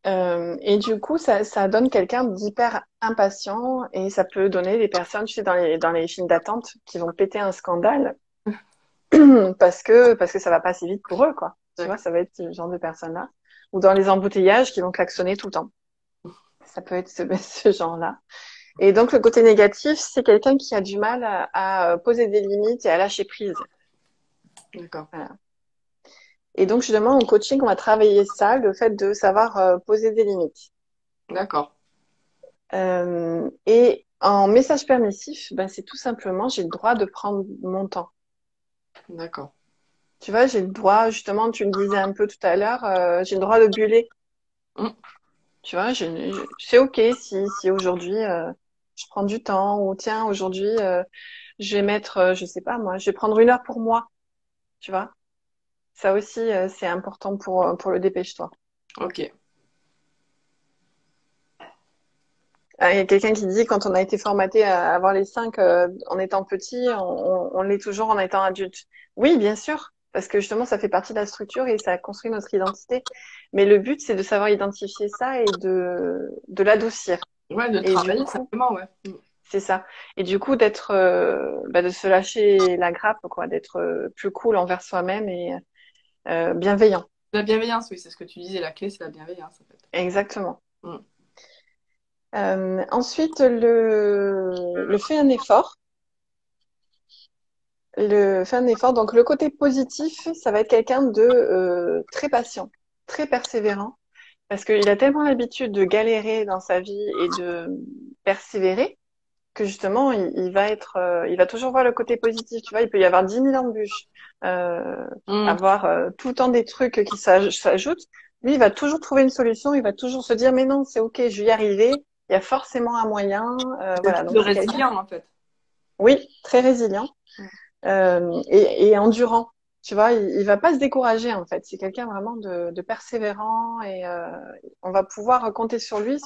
Et du coup, ça donne quelqu'un d'hyper impatient et ça peut donner des personnes, tu sais, dans les files d'attente qui vont péter un scandale parce que ça va pas assez vite pour eux, quoi. Tu vois, D'accord. ça va être ce genre de personnes-là. Ou dans les embouteillages qui vont klaxonner tout le temps. Ça peut être ce genre-là. Et donc, le côté négatif, c'est quelqu'un qui a du mal à poser des limites et à lâcher prise. D'accord. Voilà. Et donc, justement, en coaching, on va travailler ça, le fait de savoir poser des limites. D'accord. Et en message permissif, ben, c'est tout simplement, j'ai le droit de prendre mon temps. D'accord. Tu vois, j'ai le droit, justement, tu me disais un peu tout à l'heure, j'ai le droit de buller. Mm. Tu vois, c'est OK si aujourd'hui je prends du temps ou tiens, aujourd'hui je vais mettre, je sais pas moi, je vais prendre 1 heure pour moi. Tu vois, ça aussi c'est important pour le dépêche-toi. Ok. Ah, il y a quelqu'un qui dit quand on a été formaté à avoir les 5 en étant petit, on l'est toujours en étant adulte. Oui, bien sûr, parce que justement ça fait partie de la structure et ça construit notre identité. Mais le but c'est de savoir identifier ça et de l'adoucir. Ouais, de Et du travailler coup, simplement, ouais. Mm. c'est ça. Et du coup, de se lâcher la grappe, quoi, d'être plus cool envers soi-même et bienveillant. La bienveillance, oui, c'est ce que tu disais. La clé, c'est la bienveillance, en fait. Exactement. Mm. Ensuite, le fait un effort. Le fait un effort. Donc, le côté positif, ça va être quelqu'un de très patient, très persévérant, parce qu'il a tellement l'habitude de galérer dans sa vie et de persévérer que justement, il va toujours voir le côté positif. Tu vois, il peut y avoir 10 000 embûches, Mm. avoir tout le temps des trucs qui s'ajoutent, Lui, il va toujours trouver une solution, il va toujours se dire, mais non, c'est ok, je vais y arriver, il y a forcément un moyen, voilà. Le Donc, c'est quelqu'un, résilient, en fait. oui, très résilient, Mm. et endurant. Tu vois, il va pas se décourager, en fait. C'est quelqu'un vraiment de persévérant et on va pouvoir compter sur lui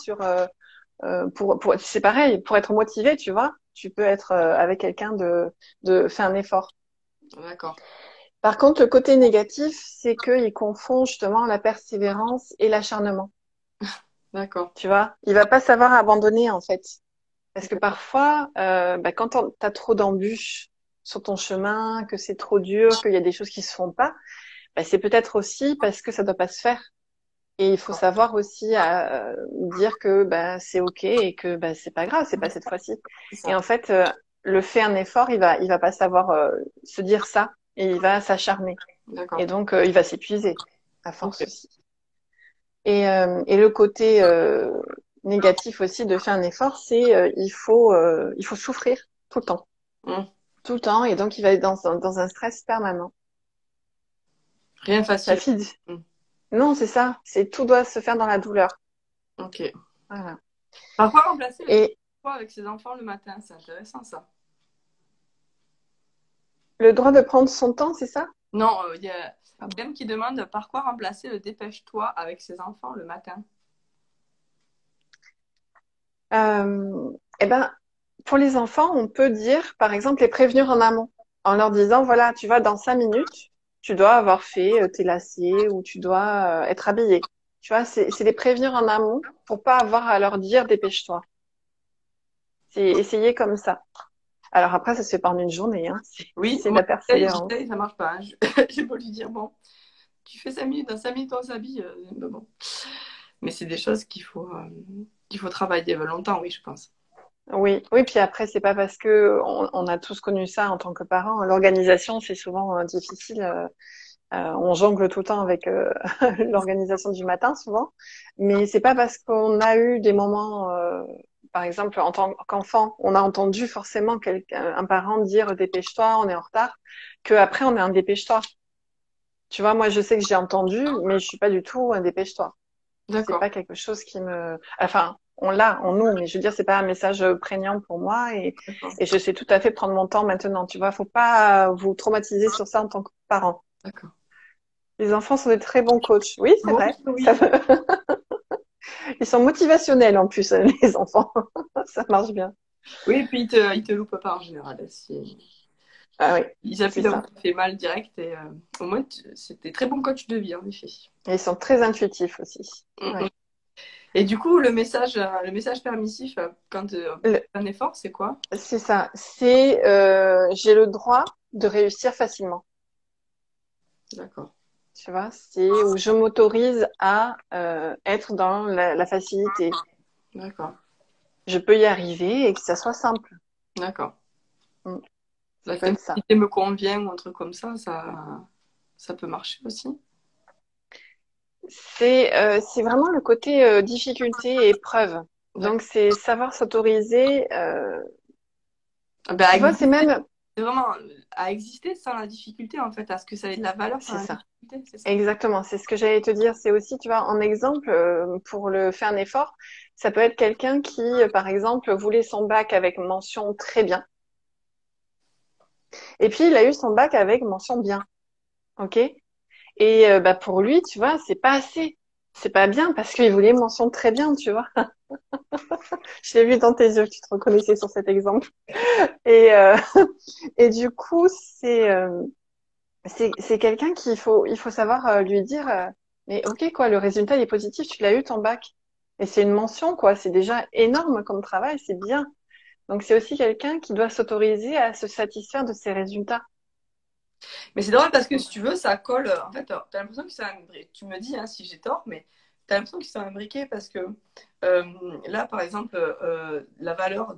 c'est pareil, pour être motivé, tu vois, tu peux être avec quelqu'un de faire un effort. D'accord. Par contre, le côté négatif, c'est qu'il confond justement la persévérance et l'acharnement. D'accord. Tu vois, il va pas savoir abandonner en fait, parce que parfois, quand t'as trop d'embûches sur ton chemin, que c'est trop dur, qu'il y a des choses qui se font pas, c'est peut-être aussi parce que ça doit pas se faire. Et il faut savoir aussi dire que c'est ok et que c'est pas grave, c'est pas cette fois-ci. C'est Et ça. en fait, le fait un effort, il va pas savoir se dire ça et il va s'acharner. Et D'accord. donc il va s'épuiser à Ok. force aussi. Et le côté négatif aussi de faire un effort, c'est il faut souffrir Mm. tout le temps, et donc il va être dans un stress permanent. Rien de Sa facile. fille, Mm. non, c'est ça, c'est tout doit se faire dans la douleur. Ok. Voilà. Parfois, remplacer le Et dépêche-toi avec ses enfants le matin, c'est intéressant, ça. le droit de prendre son temps, c'est ça? Non, il y a Pardon. même qui demande par quoi remplacer le dépêche-toi avec ses enfants le matin. Eh ben, pour les enfants, on peut dire, par exemple, les prévenir en amont, en leur disant, voilà, tu vois, dans 5 minutes, tu dois avoir fait tes lacets ou tu dois être habillé. Tu vois, c'est les prévenir en amont pour pas avoir à leur dire, dépêche-toi. C'est essayer comme ça. Alors après, ça se fait pas en une journée, hein. Oui, C'est de moi la persévérance. j'essaye, ça marche pas, hein. J'ai beau lui dire, bon, tu fais 5 minutes, dans 5 minutes on s'habille. Mais bon. Mais c'est des choses qu'il faut travailler longtemps, oui, je pense. Oui, oui, puis après, c'est pas parce que on a tous connu ça en tant que parents. L'organisation, c'est souvent difficile. On jongle tout le temps avec l'organisation du matin souvent, mais c'est pas parce qu'on a eu des moments, par exemple en tant qu'enfant, on a entendu forcément un parent dire dépêche-toi, on est en retard, que après on est un dépêche-toi. Tu vois, moi je sais que j'ai entendu, mais je suis pas du tout un dépêche-toi. C'est D'accord, pas quelque chose qui me, enfin, on l'a en nous, mais je veux dire c'est pas un message prégnant pour moi, d'accord, et je sais tout à fait prendre mon temps maintenant. Tu vois, faut pas vous traumatiser sur ça en tant que parent. d'accord. Les enfants sont des très bons coachs. Oui, c'est Oui, vrai. oui. Ils sont motivationnels en plus, les enfants. Ça marche bien. Oui, et puis il te loupe pas en général. Ah oui, Ils appuient c'est là où ça. ça fait mal direct et au moins c'était très bon coach de vie, en effet. Et ils sont très intuitifs aussi. Mm, mm. Ouais. Et du coup, le message permissif, quand Le- un effort, c'est quoi? c'est ça. C'est j'ai le droit de réussir facilement. D'accord, Tu vois, c'est où je m'autorise à être dans la facilité. d'accord, Je peux y arriver et que ça soit simple. d'accord. Mm. Ça La peut être ça. simplicité me convient ou un truc comme ça peut marcher aussi. C'est vraiment le côté difficulté et épreuve. D'accord. Donc c'est savoir s'autoriser. Ah ben, Tu vois, c'est même, c'est vraiment à exister sans la difficulté, en fait, à ce que ça ait de la valeur sans c'est la ça. difficulté, c'est ça? Exactement. C'est ce que j'allais te dire. C'est aussi, tu vois, en exemple, pour le faire un effort, ça peut être quelqu'un qui, par exemple, voulait son bac avec mention très bien. Et puis, il a eu son bac avec mention bien. OK? Et pour lui, tu vois, c'est pas assez. C'est pas bien parce qu'il voulait une mention très bien, tu vois. Je l'ai vu dans tes yeux que tu te reconnaissais sur cet exemple. Et, et du coup, c'est quelqu'un il faut savoir lui dire, mais ok, quoi, le résultat il est positif, tu l'as eu ton bac. Et c'est une mention, quoi. C'est déjà énorme comme travail, c'est bien. Donc c'est aussi quelqu'un qui doit s'autoriser à se satisfaire de ses résultats. Mais c'est drôle parce que si tu veux, ça colle. En fait, t'as l'impression que c'est imbriqué. Tu me dis hein, si j'ai tort, mais t'as l'impression qu'ils sont imbriqués parce que euh, là, par exemple, la valeur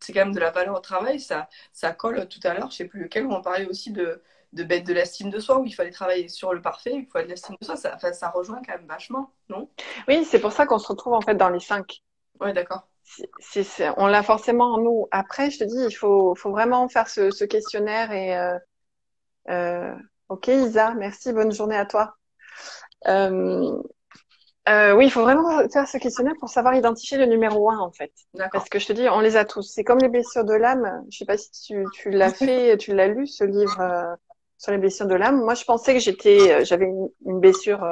c'est quand même de la valeur au travail. Ça colle tout à l'heure, je sais plus lequel, où on parlait aussi de l'estime de soi, où il fallait travailler sur le parfait, il faut de l'estime de soi. Enfin, ça rejoint quand même vachement, non? Oui, c'est pour ça qu'on se retrouve en fait dans les 5. Ouais, d'accord. On l'a forcément en nous. Après, je te dis, il faut vraiment faire ce questionnaire euh, ok, Isa, merci, bonne journée à toi. Euh, Oui, il faut vraiment faire ce questionnaire pour savoir identifier le numéro un, en fait. D'accord. Parce que je te dis, on les a tous. C'est comme les blessures de l'âme. Je sais pas si tu l'as fait, tu l'as lu, ce livre sur les blessures de l'âme. Moi, je pensais que j'avais une blessure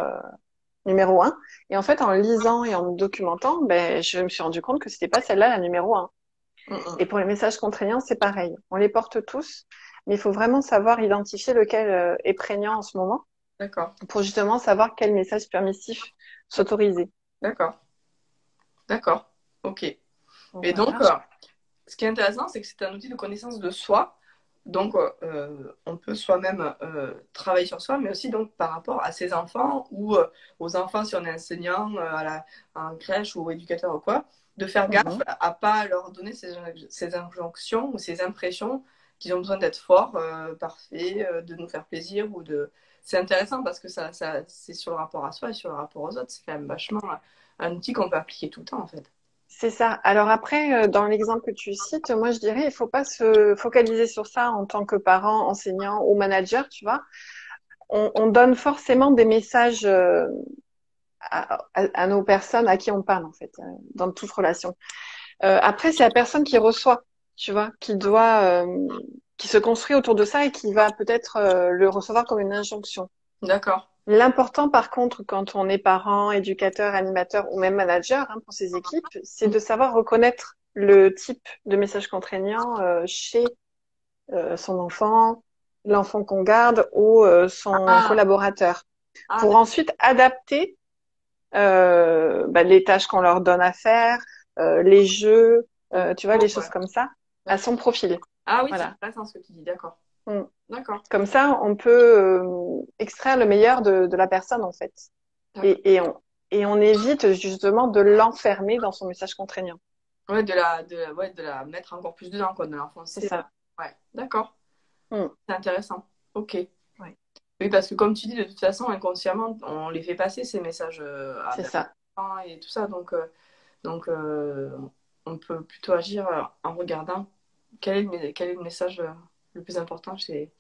numéro un. Et en fait, en lisant et en me documentant, ben, je me suis rendu compte que c'était pas celle-là la numéro un. Et pour les messages contraignants, c'est pareil. On les porte tous, mais il faut vraiment savoir identifier lequel est prégnant en ce moment D'accord. pour justement savoir quel message permissif s'autoriser. D'accord. D'accord. Ok. Donc Et donc, voilà. ce qui est intéressant, c'est que c'est un outil de connaissance de soi. Donc, on peut soi-même travailler sur soi, mais aussi donc par rapport à ses enfants ou aux enfants si on est enseignant en crèche ou éducateur ou quoi, de faire gaffe Mhm. à pas leur donner ces injonctions ou ces impressions qu'ils ont besoin d'être forts, parfaits, de nous faire plaisir ou de. C'est intéressant parce que c'est sur le rapport à soi et sur le rapport aux autres. C'est quand même vachement un outil qu'on peut appliquer tout le temps en fait. C'est ça. Alors après, dans l'exemple que tu cites, moi je dirais, il faut pas se focaliser sur ça en tant que parent, enseignant ou manager, tu vois. On donne forcément des messages à nos personnes à qui on parle, en fait, dans toute relation. Après, c'est la personne qui reçoit, tu vois, qui se construit autour de ça et qui va peut-être le recevoir comme une injonction. D'accord. L'important, par contre, quand on est parent, éducateur, animateur ou même manager pour ses équipes, c'est de savoir reconnaître le type de message contraignant chez son enfant, l'enfant qu'on garde ou son Ah, collaborateur, ah, pour ensuite adapter les tâches qu'on leur donne à faire, les jeux, au tu vois, niveau, les ouais. choses comme ça, à D'accord. son profil. Ah oui, c'est Voilà. intéressant ce que tu dis, d'accord. Mm. D'accord. Comme ça, on peut extraire le meilleur de la personne, en fait. D'accord. Et on évite justement de l'enfermer dans son message contraignant. Ouais, ouais, de la mettre encore plus dedans, quoi, de C'est l'enfoncer. ça. Ouais, d'accord. Mm. C'est intéressant. Ok. Ouais, Oui, parce que comme tu dis, de toute façon, inconsciemment, on les fait passer, ces messages à c'est ça. l'enfant et tout ça. Donc on peut plutôt agir en regardant quel est le message le plus important chez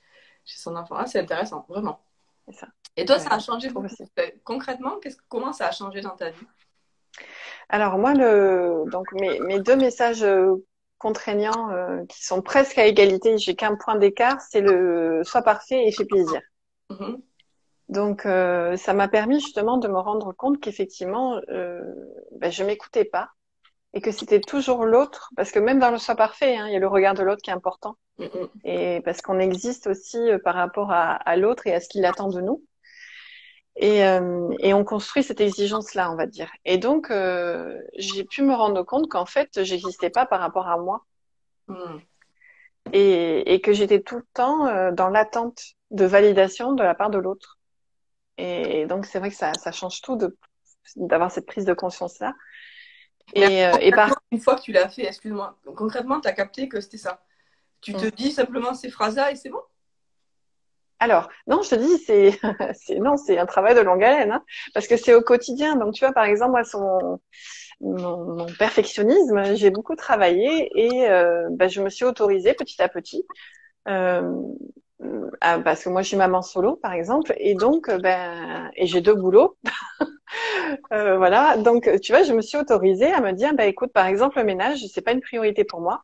son enfant. Ah, c'est intéressant, vraiment. C'est ça. Et toi, ça a Ouais, je changé trouve beaucoup. aussi. Concrètement, comment ça a changé dans ta vie? Alors moi, donc mes deux messages contraignants qui sont presque à égalité, j'ai qu'un point d'écart, c'est le sois parfait et fais plaisir. Mhm. Donc ça m'a permis justement de me rendre compte qu'effectivement, je m'écoutais pas et que c'était toujours l'autre, parce que même dans le sois parfait, il y a le regard de l'autre qui est important, Mhm. et parce qu'on existe aussi par rapport à l'autre et à ce qu'il attend de nous. Et on construit cette exigence-là, on va dire. Et donc, j'ai pu me rendre compte qu'en fait, j'existais pas par rapport à moi Mhm. et que j'étais tout le temps dans l'attente de validation de la part de l'autre. Et donc, c'est vrai que ça change tout d'avoir cette prise de conscience-là. Mais Et concrètement, une fois que tu l'as fait, excuse-moi, concrètement, tu as capté que c'était ça. Tu te dis simplement ces phrases-là et c'est bon? alors, non, je te dis, non, c'est un travail de longue haleine, parce que c'est au quotidien. Donc, tu vois, par exemple, moi, mon perfectionnisme, j'ai beaucoup travaillé et je me suis autorisée petit à petit, euh, parce que moi, je suis maman solo, par exemple, et donc, et j'ai deux boulots, voilà. Donc, tu vois, je me suis autorisée à me dire, écoute, par exemple, le ménage, c'est pas une priorité pour moi,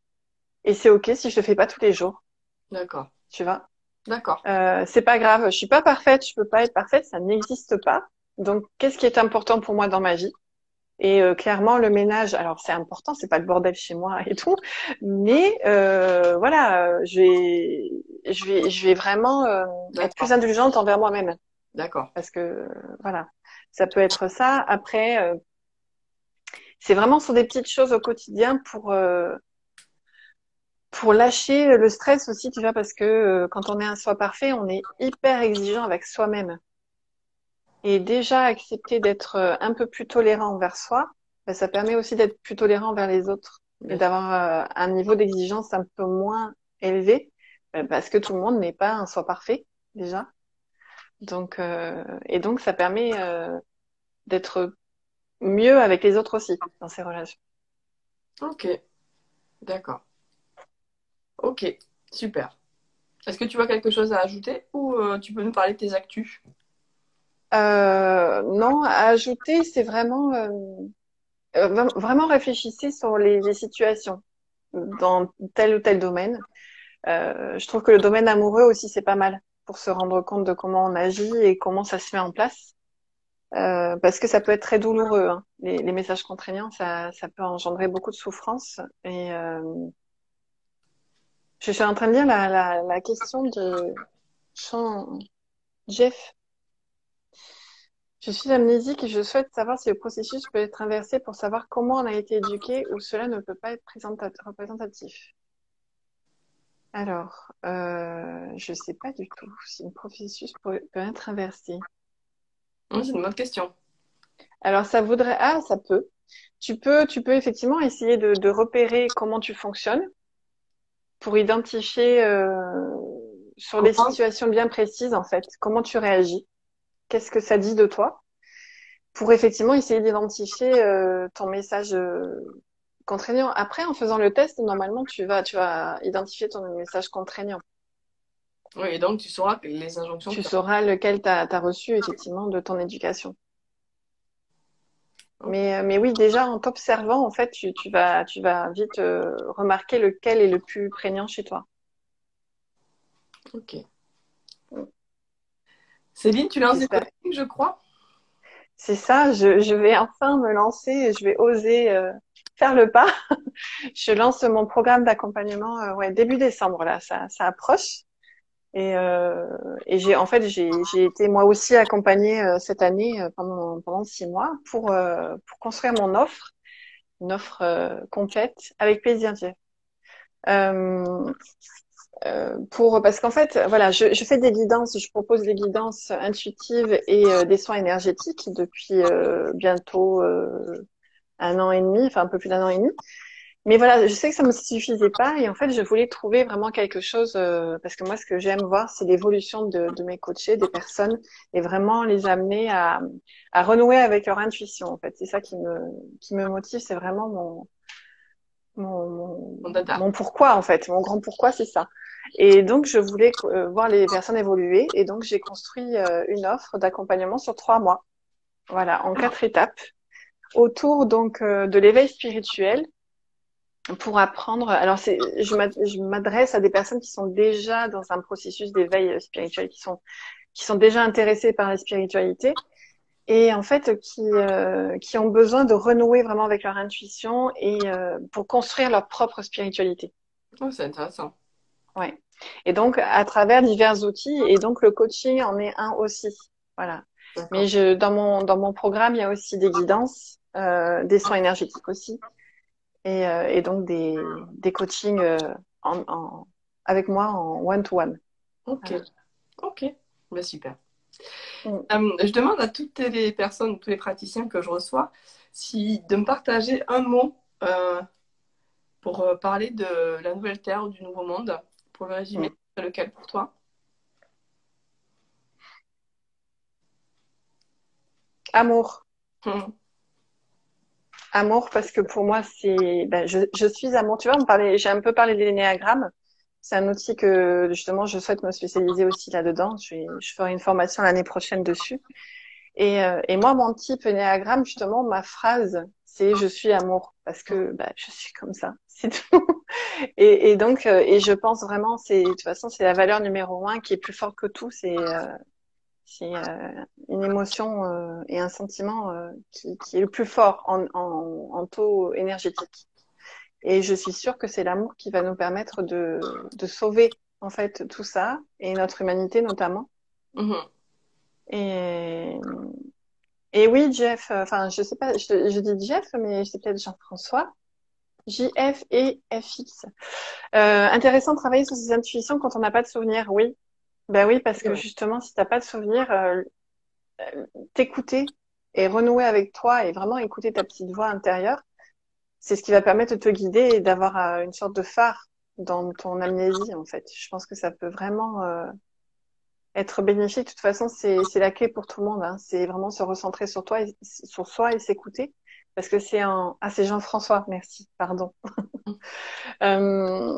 et c'est ok si je le fais pas tous les jours, D'accord, tu vois. d'accord. C'est pas grave, je suis pas parfaite, je peux pas être parfaite, ça n'existe pas. Donc, qu'est-ce qui est important pour moi dans ma vie? Et clairement, le ménage, alors c'est important, c'est pas le bordel chez moi et tout, mais voilà, je vais vraiment être plus D'accord, indulgente envers moi-même, d'accord. parce que voilà, ça peut être ça. Après, c'est vraiment sur des petites choses au quotidien pour lâcher le stress aussi, tu vois, parce que quand on est un soi parfait, on est hyper exigeant avec soi-même. Et déjà accepter d'être un peu plus tolérant envers soi, ça permet aussi d'être plus tolérant envers les autres et Bien sûr. d'avoir un niveau d'exigence un peu moins élevé, parce que tout le monde n'est pas un soi parfait déjà. Donc ça permet d'être mieux avec les autres aussi dans ces relations. Ok, d'accord. Ok, super. Est-ce que tu vois quelque chose à ajouter ou tu peux nous parler de tes actus? Non, à ajouter, c'est vraiment réfléchissez sur les situations dans tel ou tel domaine. Je trouve que le domaine amoureux aussi, c'est pas mal pour se rendre compte de comment on agit et comment ça se met en place. Parce que ça peut être très douloureux, hein. Les messages contraignants, ça peut engendrer beaucoup de souffrance. Et je suis en train de lire la question de Jean Jeff. Je suis amnésique et je souhaite savoir si le processus peut être inversé pour savoir comment on a été éduqué ou cela ne peut pas être représentatif. Alors, je sais pas du tout si le processus peut être inversé. C'est une bonne question. Alors, ça voudrait, ah, ça peut. Tu peux effectivement essayer de repérer comment tu fonctionnes pour identifier sur des Comment? situations bien précises, en fait, comment tu réagis, qu'est-ce que ça dit de toi, pour effectivement essayer d'identifier ton message contraignant. Après, en faisant le test, normalement, tu vas identifier ton message contraignant. Oui, et donc tu sauras que les injonctions Tu que tu sauras lequel t'as reçu effectivement de ton éducation. as. Ok. Mais oui, déjà en t'observant, en fait, tu vas vite remarquer lequel est le plus prégnant chez toi. Ok. Céline, tu lances des J'espère. coachings, je crois. C'est ça, je vais enfin me lancer, je vais oser faire le pas. Je lance mon programme d'accompagnement ouais, début décembre, là, ça approche. Et, euh, et j'ai été moi aussi accompagnée cette année pendant 6 mois pour construire mon offre, une offre complète avec plaisir. Jeff. Euh, parce qu'en fait, voilà, je fais des guidances, je propose des guidances intuitives et des soins énergétiques depuis bientôt 1 an et demi, enfin un peu plus d'1 an et demi. Mais voilà, je sais que ça me suffisait pas et en fait, je voulais trouver vraiment quelque chose parce que moi, ce que j'aime voir, c'est l'évolution de mes coachés, des personnes et vraiment les amener à renouer avec leur intuition. En fait, c'est ça qui me motive, c'est vraiment Mon dada. mon pourquoi en fait, mon grand pourquoi, c'est ça. Et donc, je voulais voir les personnes évoluer et donc j'ai construit une offre d'accompagnement sur 3 mois, voilà, en 4 étapes autour donc de l'éveil spirituel pour apprendre. Alors, je m'adresse à des personnes qui sont déjà dans un processus d'éveil spirituel, qui sont déjà intéressées par la spiritualité et en fait qui ont besoin de renouer vraiment avec leur intuition et pour construire leur propre spiritualité. Oh, c'est intéressant. Ouais. Et donc à travers divers outils et donc le coaching en est un aussi. Voilà. Mais D'accord. dans mon programme, il y a aussi des guidances, des soins énergétiques aussi. Et donc des coachings avec moi en one-to-one. Ok. Voilà. Ok. Ben, super. Mm. Je demande à toutes les personnes, tous les praticiens que je reçois, si de me partager un mot pour parler de la nouvelle Terre ou du Nouveau Monde. Pour le résumer, Mm. c'est lequel pour toi? Amour. Hmm. Amour parce que pour moi, je suis amour. Tu vois, j'ai un peu parlé de l'énéagramme. C'est un outil que justement je souhaite me spécialiser aussi là-dedans. Je ferai une formation l'année prochaine dessus. Et moi, mon type énéagramme, justement, ma phrase, c'est je suis amour parce que je suis comme ça, c'est tout. Et donc, et je pense vraiment, de toute façon, c'est la valeur numéro 1 qui est plus forte que tout. C'est une émotion et un sentiment qui est le plus fort en taux énergétique. Et je suis sûre que c'est l'amour qui va nous permettre de sauver en fait tout ça et notre humanité notamment. Mhm. Et, et oui, Jeff, enfin je sais pas, je dis Jeff, mais c'est peut-être Jean-François. JF et FX. Intéressant de travailler sur ses intuitions quand on n'a pas de souvenirs. Oui, ben oui, parce C'est que vrai. justement, si t'as pas de souvenirs, t'écouter et renouer avec toi et vraiment écouter ta petite voix intérieure, c'est ce qui va permettre de te guider et d'avoir une sorte de phare dans ton amnésie, en fait. Je pense que ça peut vraiment être bénéfique. De toute façon, c'est la clé pour tout le monde, hein. C'est vraiment se recentrer sur toi, sur soi et s'écouter. Parce que c'est Jean-François, merci, pardon. Euh,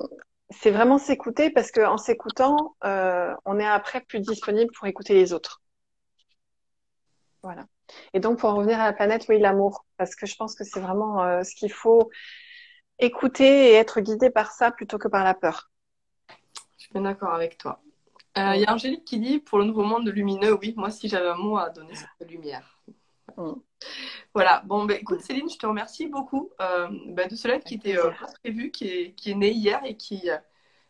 c'est vraiment s'écouter parce que en s'écoutant, on est après plus disponible pour écouter les autres. Voilà. Et donc, pour en revenir à la planète, oui, l'amour. Parce que je pense que c'est vraiment ce qu'il faut écouter et être guidé par ça plutôt que par la peur. Je suis bien d'accord avec toi. Il y Mm, a Angélique qui dit pour le nouveau monde lumineux, oui, moi si j'avais un mot à donner, c'est lumière. mm. Voilà, bon, ben, écoute Ouais, Céline, je te remercie beaucoup ben, de ce live qui avec était pas plaisir. prévu, qui est né hier et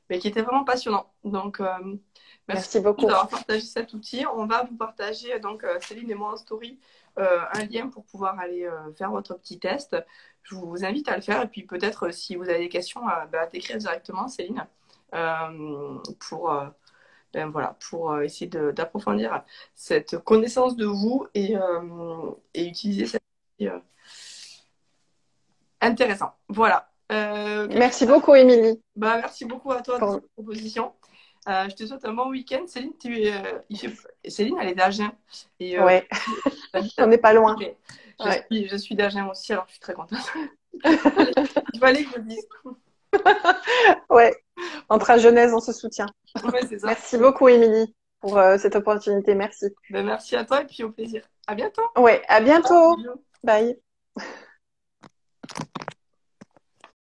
ben, qui était vraiment passionnant. Donc, merci Merci beaucoup beaucoup. d'avoir partagé cet outil. On va vous partager, donc Céline et moi en story, un lien pour pouvoir aller faire votre petit test. Je vous invite à le faire et puis peut-être si vous avez des questions, ben, à t'écrire directement, Céline, pour, ben, voilà, pour essayer d'approfondir cette connaissance de vous et utiliser cette outil intéressant. Voilà. Merci beaucoup, Émilie. Bah, merci beaucoup à toi de Pour... cette proposition. Je te souhaite un bon week-end. Céline, Céline, elle est d'Agen. Et Ouais, j'habite à on n'est pas loin. mais Ouais. je suis d'Agen aussi, alors je suis très contente. Il fallait que je le dise. Ouais. Entre à Genèse, on se soutient. Ouais, c'est ça. Merci beaucoup, Émilie, pour cette opportunité. Merci. Ben, merci à toi et puis au plaisir. À bientôt. Ouais, à bientôt. Bisous. Bye.